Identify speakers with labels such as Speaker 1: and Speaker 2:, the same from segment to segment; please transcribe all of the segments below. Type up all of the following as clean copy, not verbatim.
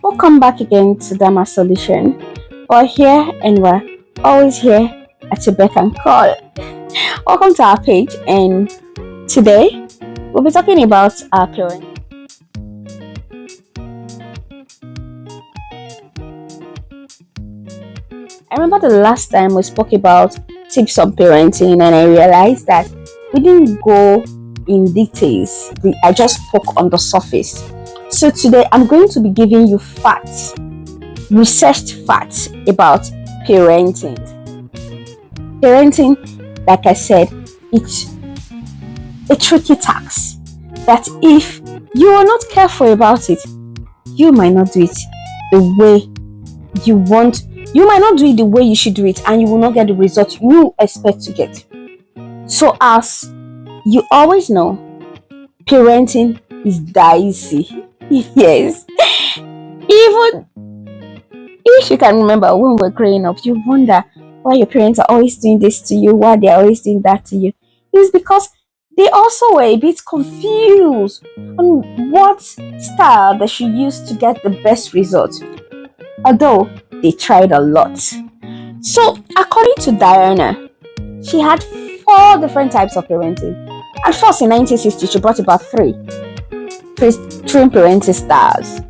Speaker 1: Welcome back again to DAMA'S Solution. We're here and we're always here at your beck and call. Welcome to our page, and today we'll be talking about our parents. I remember the last time we spoke about tips on parenting, and I realized that we didn't go in details. I just spoke on the surface. So today I'm going to be giving you facts, researched facts about parenting. Parenting, like I said, it's a tricky task that if you are not careful about it, you might not do it the way you want. You might not do it the way you should do it, and you will not get the result you expect to get. So, as you always know, parenting is dicey. Yes. Even if you can remember when we were growing up, you wonder why your parents are always doing this to you, why they're always doing that to you. It's because they also were a bit confused on what style they should use to get the best result, although they tried a lot. So, according to Diana, she had 4 different types of parenting. At first, in 1960, she brought about three parenting styles,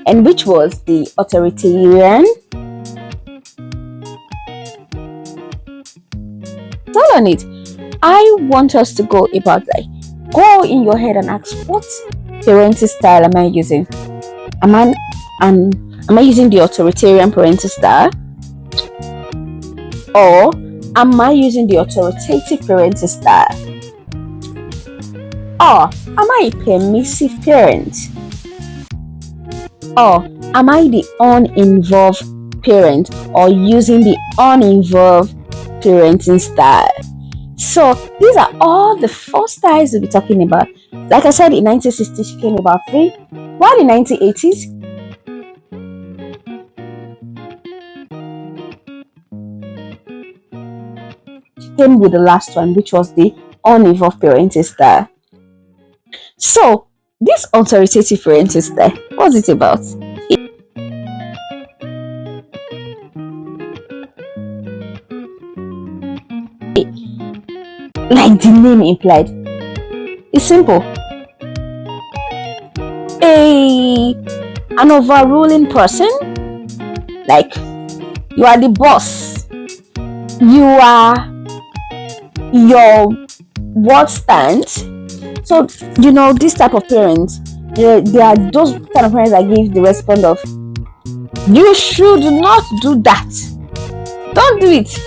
Speaker 1: and which was the authoritarian. Hold on it. I want us to go in your head and ask, what parenting style am I using? Am I using the authoritarian parenting style? Or am I using the authoritative parenting style? Or am I a permissive parent? Or am I the uninvolved parent, or using the uninvolved parenting style? So these are all the 4 styles we'll be talking about. Like I said, in 1960 she came about 3, while in 1980s she came with the last one, which was the uninvolved parenting style. So this authoritative parenting style, what's it about? Like the name implied, it's simple. An overruling person, like you are the boss, you are your word stands. So this type of parents, they are those kind of parents that give the response of, you should not do that, don't do it,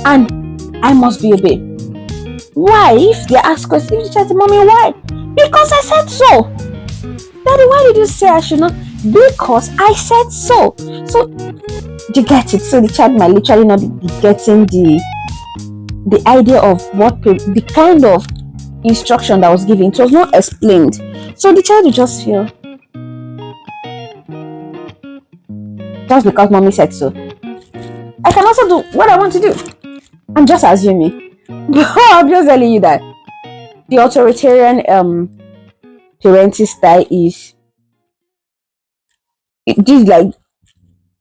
Speaker 1: and I must be obeyed. Why? If they ask us, if you tell mommy, why? Because I said so. Daddy, why did you say I should not? Because I said so. So you get it. So the child might literally not be getting the idea of what the kind of instruction that was given. It was not explained. So the child will just feel, just because mommy said so, I can also do what I want to do. I'm just assuming. I'm just telling you that the authoritarian parenting style is like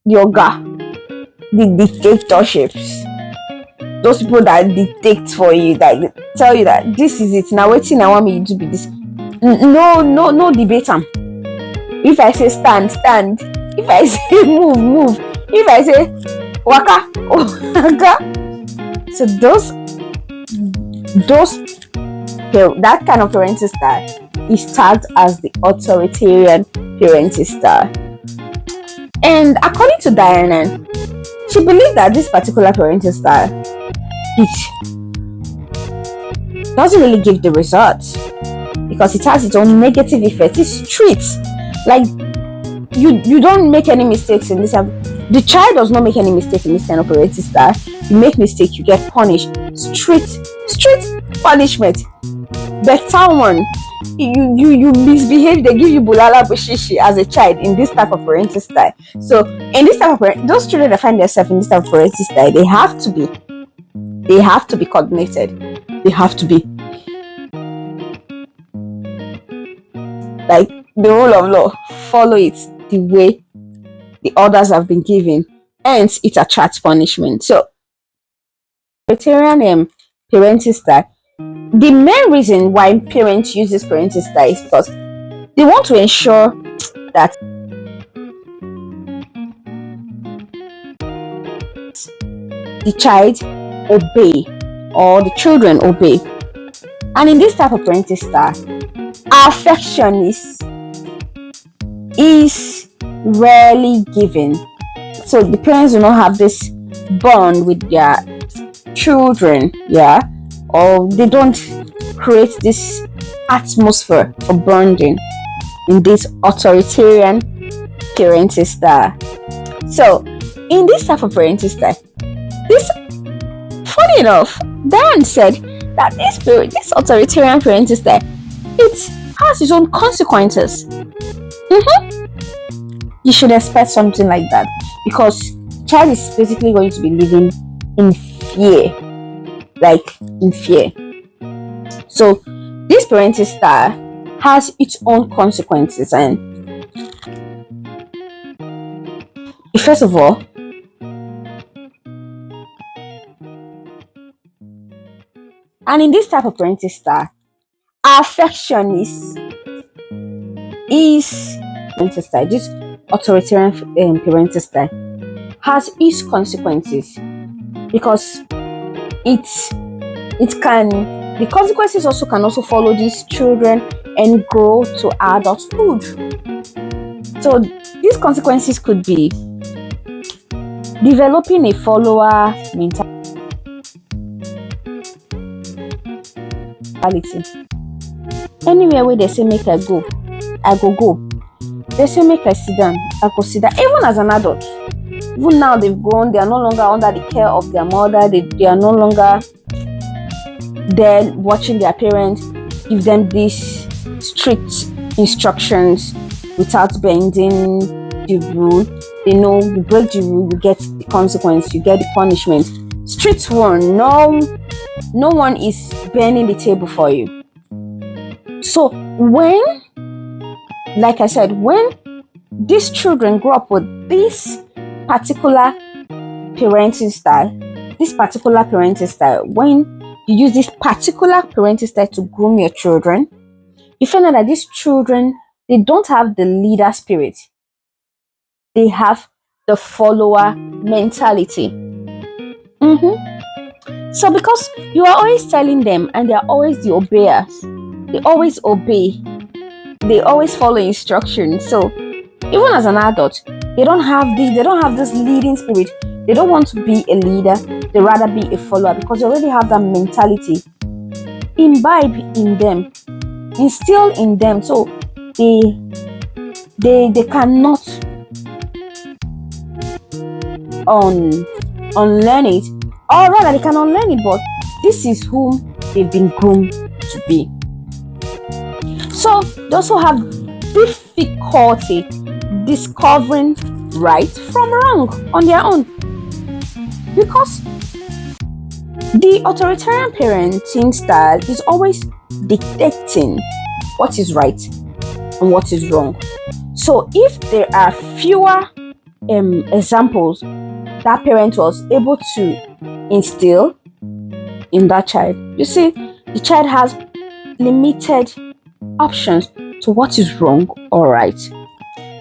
Speaker 1: yoga, the dictatorships. Those people that dictate for you, that tell you that this is it. Now waiting, I want me to be this. No debate. If I say stand, stand. If I say move. If I say waka, waka. So that kind of parenting style is tagged as the authoritarian parenting style. And according to Diana, she believed that this particular parenting style, it doesn't really give the results because it has its own negative effect. It's strict. Like you don't make any mistakes in this. The child does not make any mistake in this kind of parenting style. You make mistake, you get punished. Strict punishment. Better one. You misbehave, they give you bulala bushishi as a child in this type of parenting style. So in this type of those children that find themselves in this type of parenting style, they have to be coordinated. They have to be like the rule of law. Follow it. the way the others have been given. Hence, it attracts punishment. So, authoritarian parenting style. The main reason why parents use this parenting style is because they want to ensure that the child obey or the children obey. And in this type of parenting style, affection is rarely given. So the parents do not have this bond with their children, yeah, or they don't create this atmosphere for bonding in this authoritarian parenting style. So in this type of parenting style, this, funny enough, Dan said that this authoritarian parenting style, it has its own consequences. You should expect something like that because the child is basically going to be living in fear, like in fear. So this parenting style has its own consequences, and first of all, and in this type of parenting style, affection is parenting style. This authoritarian parenting style has its consequences because the consequences can also follow these children and grow to adulthood. So these consequences could be developing a follower mentality. Anywhere where they say make I go go. They say make I sit down, I go sit down. Even as an adult, even now they've grown, they are no longer under the care of their mother. They are no longer there watching their parents give them these strict instructions without bending the rule. They know you break the rule, you get the consequence, you get the punishment. Strict one. No one is bending the table for you. So when, like I said, when these children grow up with this particular parenting style, when you use this particular parenting style to groom your children, you find out that these children, they don't have the leader spirit. They have the follower mentality. So because you are always telling them and they are always the obeyers, they always obey, they always follow instructions. So even as an adult, they don't have this leading spirit. They don't want to be a leader, they rather be a follower because they already have that mentality imbibe in them, instill in them. So they cannot unlearn it, or rather they can unlearn it, but this is whom they've been groomed to be. So they also have difficulty discovering right from wrong on their own because the authoritarian parenting style is always dictating what is right and what is wrong. So if there are fewer examples that parent was able to instill in that child, you see, the child has limited options to what is wrong or right.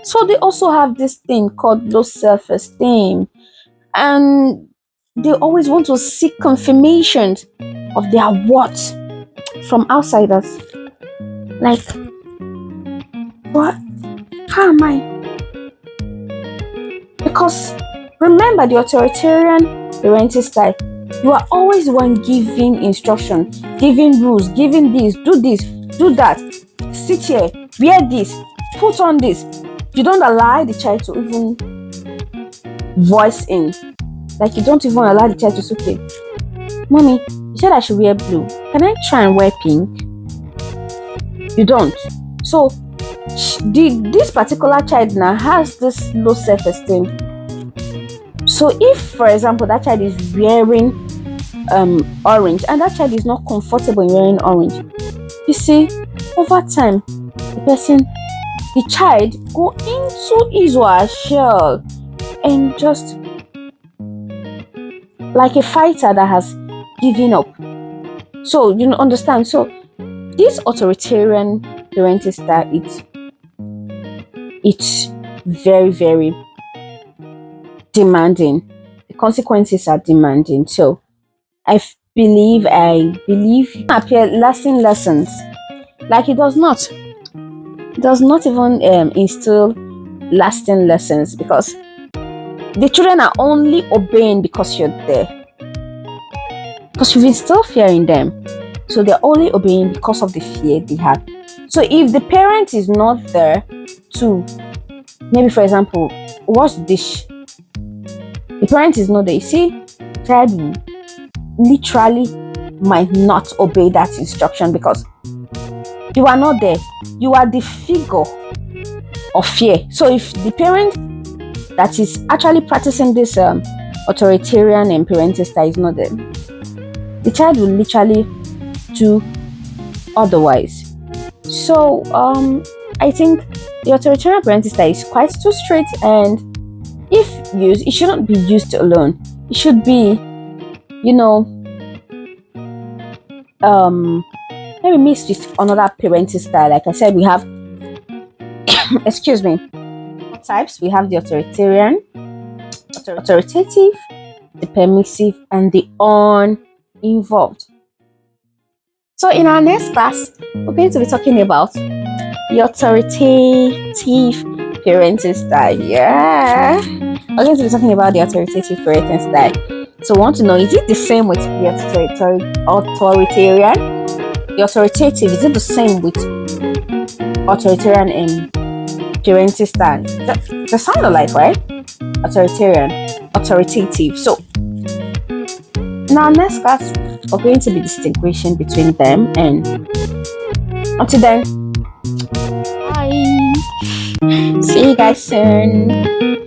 Speaker 1: So they also have this thing called low self-esteem, and they always want to seek confirmations of their worth from outsiders. Like, what? How am I? Because remember, the authoritarian parenting style, you are always the one giving instruction, giving rules, giving this, do that, sit here, wear this, put on this. You don't allow the child to even voice in. Like, you don't even allow the child to say, okay, mommy, you said I should wear blue. Can I try and wear pink? You don't. So this particular child now has this low self-esteem. So if, for example, that child is wearing orange and that child is not comfortable in wearing orange, you see, over time, the person the child go into his or her shell and just like a fighter that has given up. So you know, understand. So this authoritarian parenting style, it's very, very demanding. The consequences are demanding. So I believe appear lasting lessons. Like it does not even instill lasting lessons, because the children are only obeying because you're there, because you've instilled fear in them. So they're only obeying because of the fear they have. So if the parent is not there to, maybe for example, wash the dish, the parent is not there, you see, child will literally might not obey that instruction because you are not there. You are the figure of fear. So if the parent that is actually practicing this authoritarian and parenting style is not there, the child will literally do otherwise. So I think the authoritarian parenting style is quite too strict, and if used, it shouldn't be used alone. It should be, you know, maybe mixed with another parenting style. Like I said, we have excuse me, types. We have the authoritarian, authoritative, the permissive, and the uninvolved. So in our next class, we're going to be talking about the authoritative parenting style. Yeah, we're going to be talking about the authoritative parenting style. So we want to know, is it the same with the authoritarian? The authoritative, is it the same with authoritarian and parenting style? They sound alike, right? Authoritarian, authoritative. So in our next class, we're going to be distinguishing between them. And until then, bye. See you guys soon.